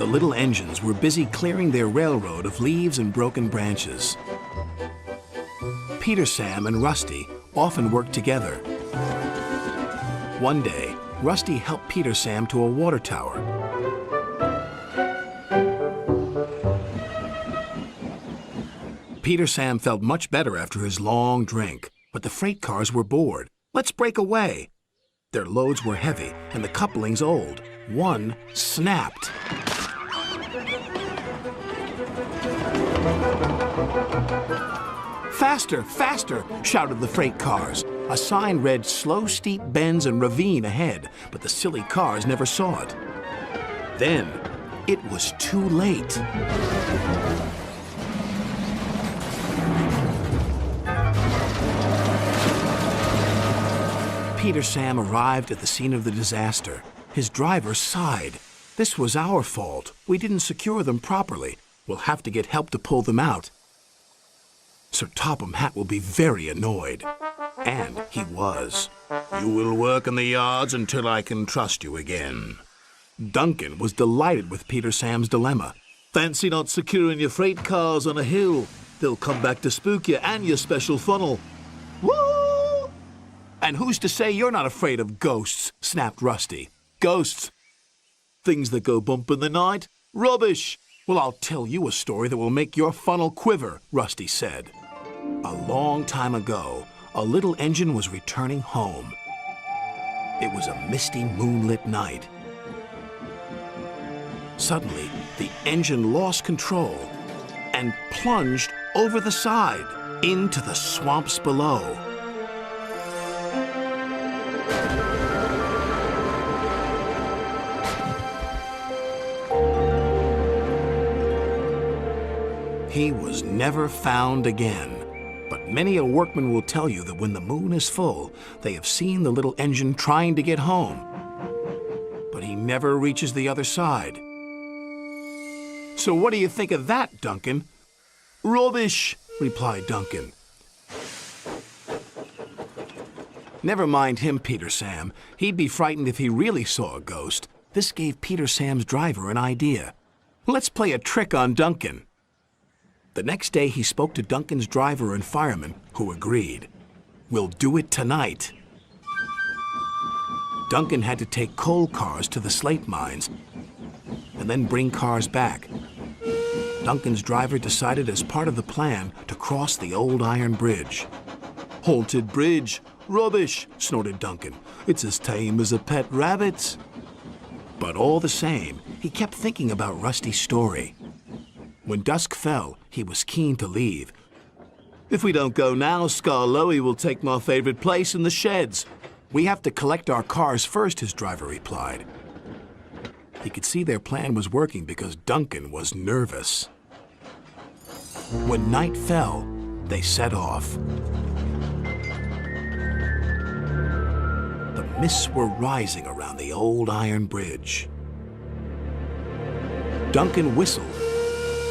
The little engines were busy clearing their railroad of leaves and broken branches. Peter, Sam, and Rusty often worked together. One day, Rusty helped Peter Sam to a water tower. Peter Sam felt much better after his long drink, but the freight cars were bored. Let's break away. Their loads were heavy and the couplings old. One snapped. Faster, faster, shouted the freight cars. A sign read slow, steep bends and ravine ahead, but the silly cars never saw it. Then, it was too late. Peter Sam arrived at the scene of the disaster. His driver sighed. This was our fault. We didn't secure them properly. We'll have to get help to pull them out. Sir Topham Hatt will be very annoyed. And he was. You will work in the yards until I can trust you again. Duncan was delighted with Peter Sam's dilemma. Fancy not securing your freight cars on a hill. They'll come back to spook you and your special funnel. Woo! And who's to say you're not afraid of ghosts? Snapped Rusty. Ghosts? Things that go bump in the night? Rubbish! Well, I'll tell you a story that will make your funnel quiver, Rusty said. A long time ago, a little engine was returning home. It was a misty, moonlit night. Suddenly, the engine lost control and plunged over the side into the swamps below. He was never found again. But many a workman will tell you that when the moon is full, they have seen the little engine trying to get home. But he never reaches the other side. So what do you think of that, Duncan? Rubbish, replied Duncan. Never mind him, Peter Sam. He'd be frightened if he really saw a ghost. This gave Peter Sam's driver an idea. Let's play a trick on Duncan. The next day, he spoke to Duncan's driver and fireman, who agreed. We'll do it tonight. Duncan had to take coal cars to the slate mines and then bring cars back. Duncan's driver decided as part of the plan to cross the old iron bridge. Haunted bridge. Rubbish, snorted Duncan. It's as tame as a pet rabbit. But all the same, he kept thinking about Rusty's story. When dusk fell, he was keen to leave. If we don't go now, Scarloey will take my favorite place in the sheds. We have to collect our cars first, his driver replied. He could see their plan was working because Duncan was nervous. When night fell, they set off. The mists were rising around the old iron bridge. Duncan whistled,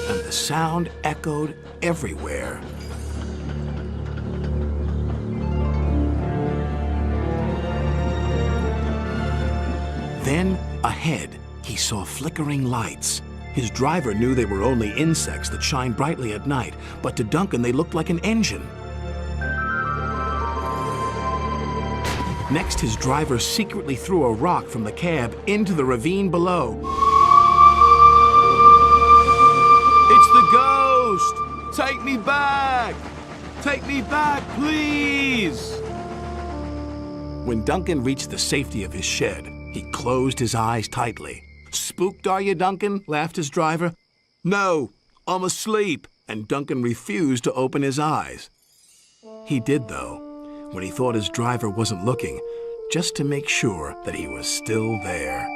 and the sound echoed everywhere. Then, ahead, he saw flickering lights. His driver knew they were only insects that shine brightly at night, but to Duncan they looked like an engine. Next, his driver secretly threw a rock from the cab into the ravine below. It's the ghost! Take me back! Take me back, please! When Duncan reached the safety of his shed, he closed his eyes tightly. Spooked, are you, Duncan? Laughed his driver. No, I'm asleep. And Duncan refused to open his eyes. He did, though, when he thought his driver wasn't looking, just to make sure that he was still there.